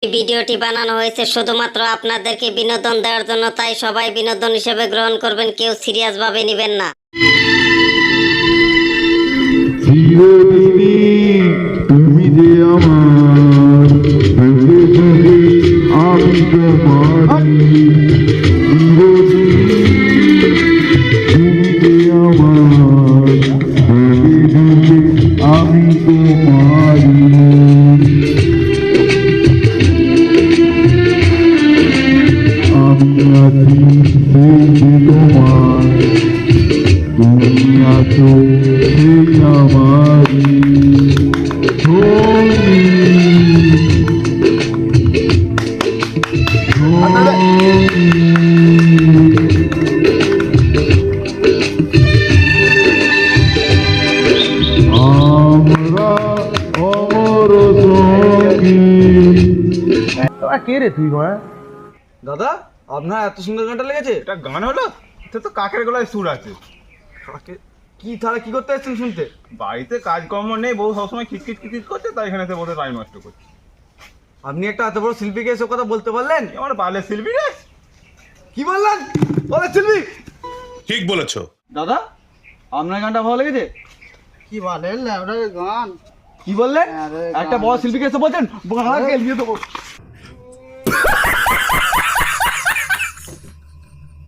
এই ভিডিওটি বানানো হয়েছে শুধুমাত্র আপনাদেরকে বিনোদন দেওয়ার জন্য, তাই সবাই বিনোদন হিসেবে গ্রহণ করবেন, কেউ সিরিয়াস ভাবে নেবেন না। তুমি যে আমার বুকে বুকে আমি তোমারি তুমি যে আমার বুকে বুকে আমি তোমারি আমি আছি সেই যে তোমার তুমি আছো সেই আমারি আমরা অমর সঙ্গী। কে রে তুই গয়া? দাদা আপনার এত সুন্দর গানটা লেগেছে? এটা গান হলো? এটা তো কাকের গলায় সুর আছে। কি তাহলে কি করতে এসেছেন শুনতে? বাড়িতে কাজকর্ম নেই, বউ সবসময় খিটখিট খিটখিট করছে, তাই এখানে এসে বসে টাইম নষ্ট করছে। আপনি একটা এত বড় শিল্পীকে এসব কথা বলতে পারলেন? আমার বালের শিল্পী রে। কি বললেন? বলে শিল্পী? ঠিক বলেছো। দাদা আপনার গানটা ভালো লেগেছে? কি বলেন ওটা গান? কি বললেন? আরে একটা বড় শিল্পীকে এসে বলছেন বাংলা গেলিয়ে দেবো।